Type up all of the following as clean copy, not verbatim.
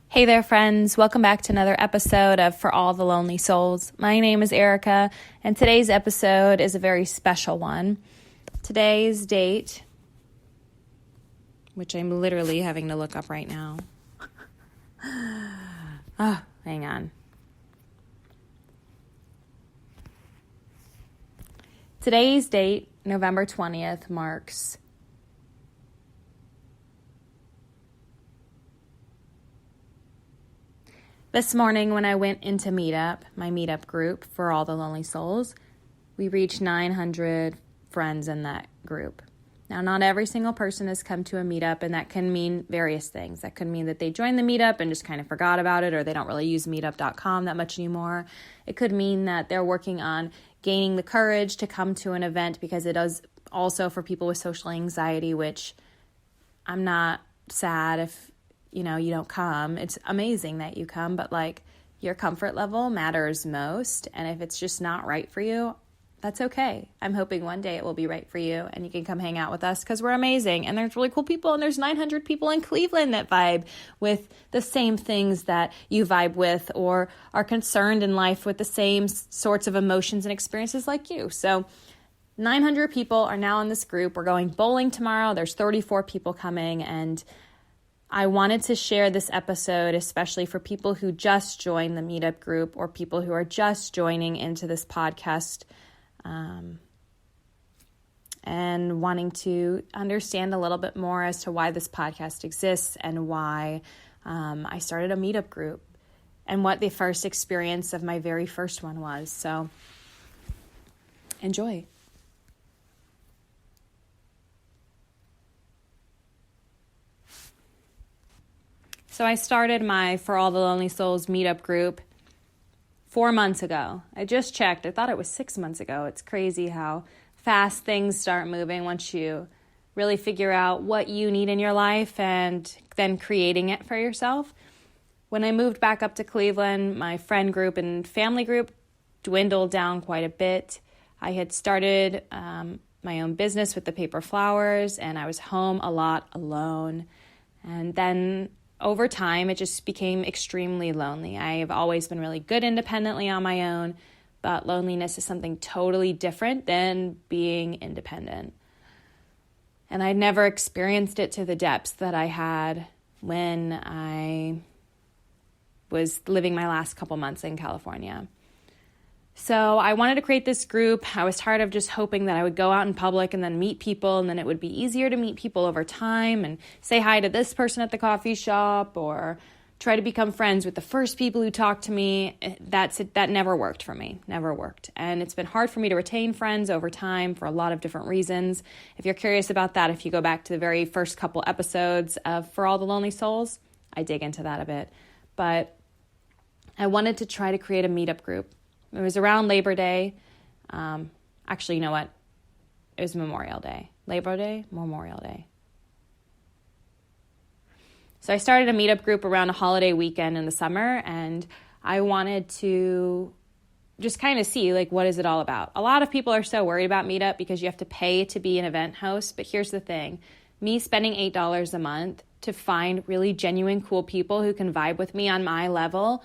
Hey there, friends. Welcome back to another episode of For All the Lonely Souls. My name is Erica, and today's episode is a very special one. Today's date, which I'm literally having to look up right now. Hang on. Today's date, November 20th, marks this morning when I went into Meetup, my Meetup group for all the Lonely Souls, we reached 900 friends in that group. Now, not every single person has come to a Meetup, and that can mean various things. That could mean that they joined the Meetup and just kind of forgot about it, or they don't really use meetup.com that much anymore. It could mean that they're working on gaining the courage to come to an event, because it does also for people with social anxiety, which I'm not sad if you don't come. It's amazing that you come, but your comfort level matters most. And if it's just not right for you, that's okay. I'm hoping one day it will be right for you and you can come hang out with us, because we're amazing and there's really cool people, and there's 900 people in Cleveland that vibe with the same things that you vibe with, or are concerned in life with the same sorts of emotions and experiences like you. So 900 people are now in this group. We're going bowling tomorrow. There's 34 people coming, and I wanted to share this episode, especially for people who just joined the Meetup group, or people who are just joining into this podcast, and wanting to understand a little bit more as to why this podcast exists and why I started a Meetup group and what the first experience of my very first one was. So enjoy. So I started my For All the Lonely Souls Meetup group 4 months ago. I just checked. I thought it was 6 months ago. It's crazy how fast things start moving once you really figure out what you need in your life and then creating it for yourself. When I moved back up to Cleveland, my friend group and family group dwindled down quite a bit. I had started my own business with the paper flowers, and I was home a lot alone. And then over time, it just became extremely lonely. I have always been really good independently on my own, but loneliness is something totally different than being independent. And I'd never experienced it to the depths that I had when I was living my last couple months in California. So I wanted to create this group. I was tired of just hoping that I would go out in public and then meet people, and then it would be easier to meet people over time and say hi to this person at the coffee shop, or try to become friends with the first people who talk to me. That never worked for me, never worked. And it's been hard for me to retain friends over time for a lot of different reasons. If you're curious about that, if you go back to the very first couple episodes of For All the Lonely Souls, I dig into that a bit. But I wanted to try to create a meetup group. It was around Labor Day. Actually, you know what? It was Memorial Day. Labor Day? Memorial Day. So I started a meetup group around a holiday weekend in the summer, and I wanted to just kind of see, what is it all about? A lot of people are so worried about Meetup because you have to pay to be an event host, but here's the thing. Me spending $8 a month to find really genuine, cool people who can vibe with me on my level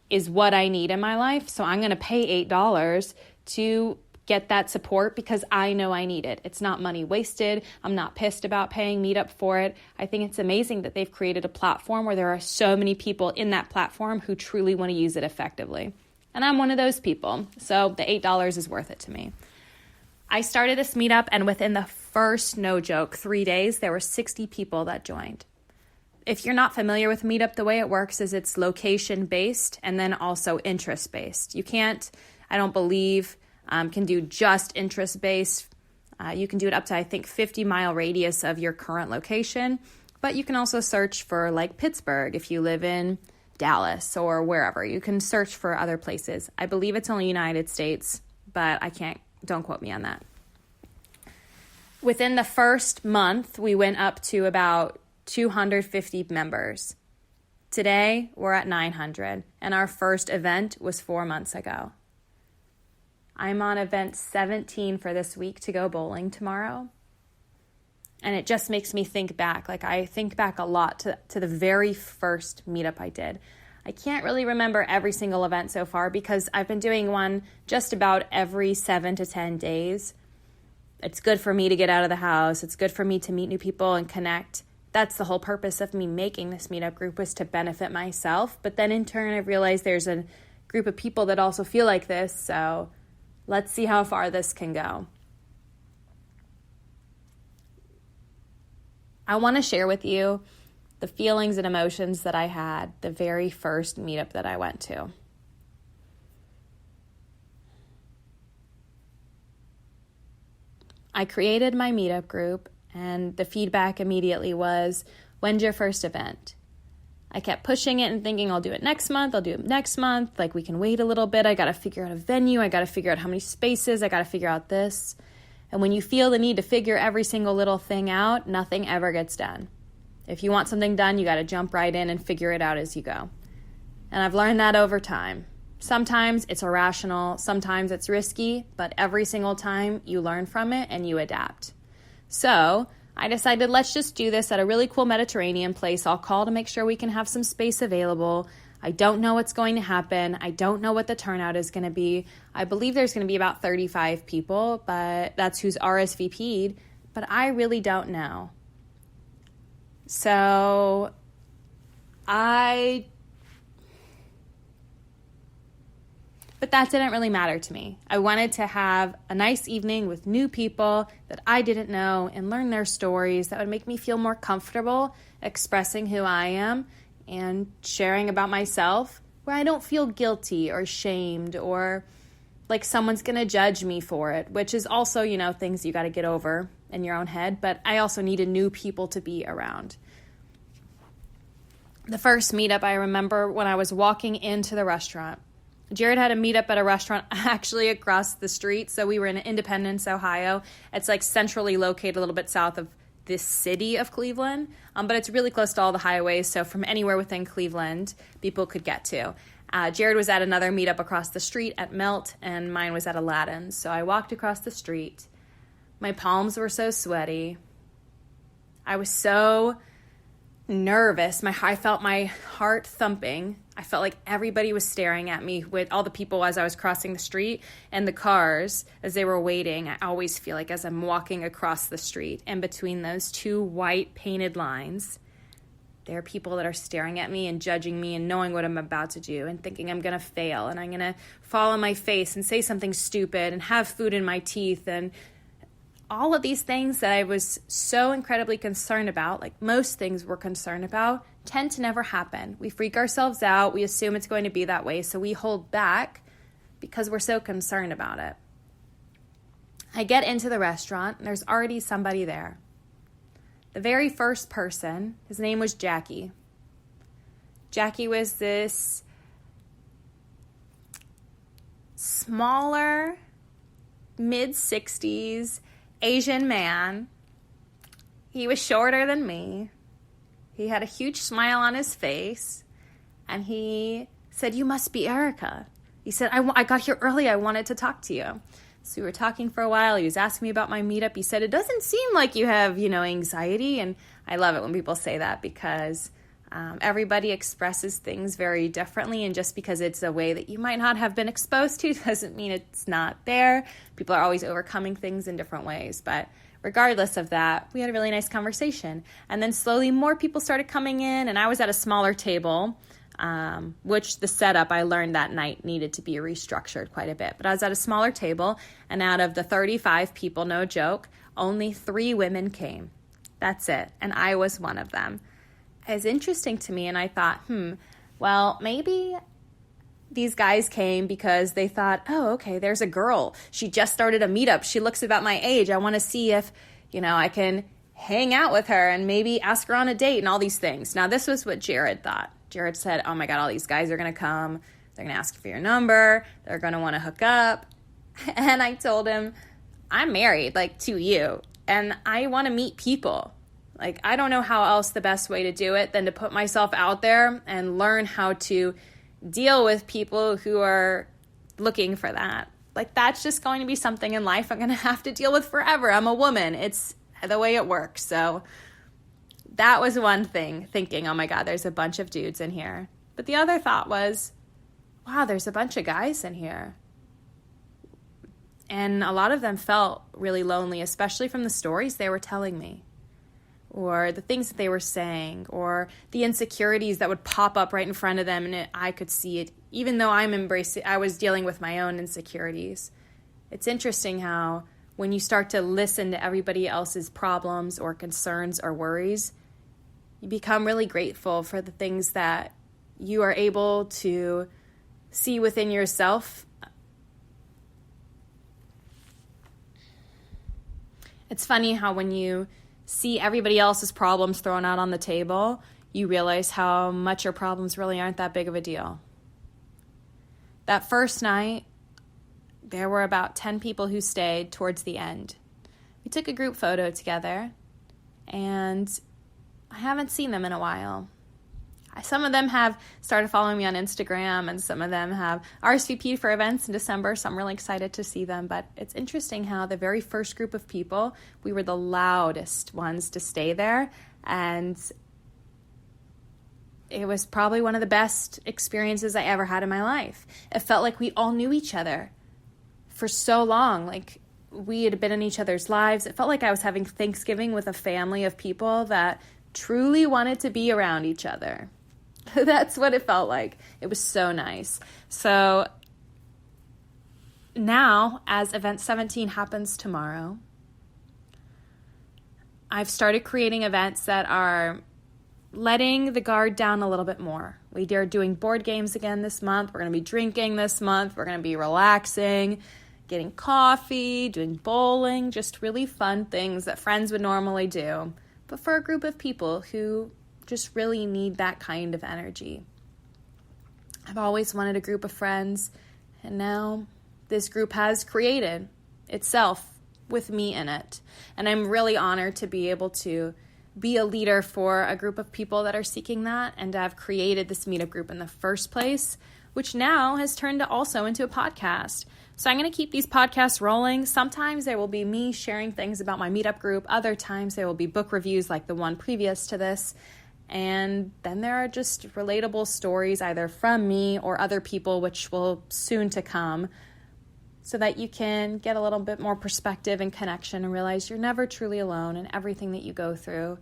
is what I need in my life. So I'm going to pay $8 to get that support because I know I need it. It's not money wasted. I'm not pissed about paying Meetup for it. I think it's amazing that they've created a platform where there are so many people in that platform who truly want to use it effectively. And I'm one of those people. So the $8 is worth it to me. I started this Meetup, and within the first, no joke, 3 days, there were 60 people that joined. If you're not familiar with Meetup, the way it works is it's location-based and then also interest-based. You can't, I don't believe, can do just interest-based. You can do it up to, I think, 50-mile radius of your current location. But you can also search for, Pittsburgh if you live in Dallas or wherever. You can search for other places. I believe it's only United States, but don't quote me on that. Within the first month, we went up to about 250 members. Today, we're at 900, and our first event was 4 months ago. I'm on event 17 for this week to go bowling tomorrow. And it just makes me think back. Like, I think back a lot to the very first meetup I did. I can't really remember every single event so far because I've been doing one just about every 7 to 10 days. It's good for me to get out of the house. It's good for me to meet new people and connect. That's the whole purpose of me making this meetup group, was to benefit myself. But then in turn, I realized there's a group of people that also feel like this. So let's see how far this can go. I want to share with you the feelings and emotions that I had the very first meetup that I went to. I created my meetup group, and the feedback immediately was, when's your first event? I kept pushing it and thinking, I'll do it next month. Like, we can wait a little bit. I got to figure out a venue. I got to figure out how many spaces. I got to figure out this. And when you feel the need to figure every single little thing out, nothing ever gets done. If you want something done, you got to jump right in and figure it out as you go. And I've learned that over time. Sometimes it's irrational, sometimes it's risky, but every single time you learn from it and you adapt. So I decided, let's just do this at a really cool Mediterranean place. I'll call to make sure we can have some space available. I don't know what's going to happen. I don't know what the turnout is going to be. I believe there's going to be about 35 people, but that's who's RSVP'd, but I really don't know. So But that didn't really matter to me. I wanted to have a nice evening with new people that I didn't know and learn their stories that would make me feel more comfortable expressing who I am and sharing about myself, where I don't feel guilty or shamed or like someone's going to judge me for it, which is also, things you got to get over in your own head. But I also needed new people to be around. The first meetup, I remember when I was walking into the restaurant. Jared had a meetup at a restaurant actually across the street. So we were in Independence, Ohio. It's like centrally located a little bit south of this city of Cleveland, but it's really close to all the highways. So from anywhere within Cleveland, people could get to. Jared was at another meetup across the street at Melt, and mine was at Aladdin's. So I walked across the street. My palms were so sweaty. I was so nervous. I felt my heart thumping. I felt like everybody was staring at me, with all the people as I was crossing the street and the cars as they were waiting. I always feel like as I'm walking across the street and between those two white painted lines, there are people that are staring at me and judging me and knowing what I'm about to do and thinking I'm going to fail and I'm going to fall on my face and say something stupid and have food in my teeth and all of these things that I was so incredibly concerned about, like most things we're concerned about, tend to never happen. We freak ourselves out. We assume it's going to be that way. So we hold back because we're so concerned about it. I get into the restaurant and there's already somebody there. The very first person, his name was Jackie. Jackie was this smaller, mid-60s Asian man. He was shorter than me. He had a huge smile on his face. And he said, "You must be Erica." He said, I got here early. I wanted to talk to you. So we were talking for a while. He was asking me about my meetup. He said, "It doesn't seem like you have, anxiety." And I love it when people say that because everybody expresses things very differently. And just because it's a way that you might not have been exposed to doesn't mean it's not there. People are always overcoming things in different ways. But regardless of that, we had a really nice conversation. And then slowly more people started coming in. And I was at a smaller table, which the setup I learned that night needed to be restructured quite a bit. But I was at a smaller table, and out of the 35 people, no joke, only 3 women came. That's it. And I was one of them. It was interesting to me, and I thought, well, maybe these guys came because they thought, oh, okay, there's a girl. She just started a meetup. She looks about my age. I want to see if, I can hang out with her and maybe ask her on a date and all these things. Now, this was what Jared thought. Jared said, oh my God, all these guys are going to come. They're going to ask for your number. They're going to want to hook up. And I told him, I'm married, to you, and I want to meet people. I don't know how else the best way to do it than to put myself out there and learn how to deal with people who are looking for that. That's just going to be something in life I'm going to have to deal with forever. I'm a woman. It's the way it works. So that was one thing, thinking, oh my God, there's a bunch of dudes in here. But the other thought was, wow, there's a bunch of guys in here. And a lot of them felt really lonely, especially from the stories they were telling me, or the things that they were saying, or the insecurities that would pop up right in front of them, and I could see it, even though I was dealing with my own insecurities. It's interesting how when you start to listen to everybody else's problems or concerns or worries, you become really grateful for the things that you are able to see within yourself. It's funny how when you see everybody else's problems thrown out on the table, you realize how much your problems really aren't that big of a deal. That first night, there were about 10 people who stayed towards the end. We took a group photo together, and I haven't seen them in a while. Some of them have started following me on Instagram, and some of them have RSVP'd for events in December, so I'm really excited to see them. But it's interesting how the very first group of people, we were the loudest ones to stay there, and it was probably one of the best experiences I ever had in my life. It felt like we all knew each other for so long, like we had been in each other's lives. It felt like I was having Thanksgiving with a family of people that truly wanted to be around each other. That's what it felt like. It was so nice. So now, as event 17 happens tomorrow, I've started creating events that are letting the guard down a little bit more. We are doing board games again this month. We're going to be drinking this month. We're going to be relaxing, getting coffee, doing bowling, just really fun things that friends would normally do, but for a group of people who just really need that kind of energy. I've always wanted a group of friends, and now this group has created itself with me in it. And I'm really honored to be able to be a leader for a group of people that are seeking that, and to have created this meetup group in the first place, which now has turned also into a podcast. So I'm going to keep these podcasts rolling. Sometimes there will be me sharing things about my meetup group. Other times there will be book reviews like the one previous to this. And then there are just relatable stories either from me or other people, which will soon to come, so that you can get a little bit more perspective and connection and realize you're never truly alone in everything that you go through.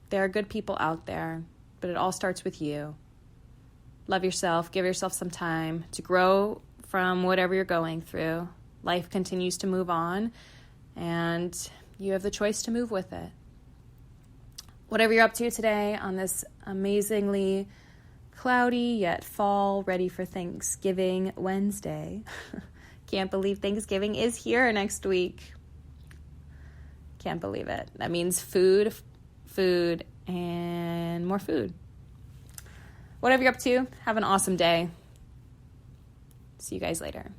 There are good people out there, but it all starts with you. Love yourself. Give yourself some time to grow from whatever you're going through. Life continues to move on, and you have the choice to move with it. Whatever you're up to today on this amazingly cloudy yet fall ready for Thanksgiving Wednesday. Can't believe Thanksgiving is here next week. Can't believe it. That means food, and more food. Whatever you're up to, have an awesome day. See you guys later.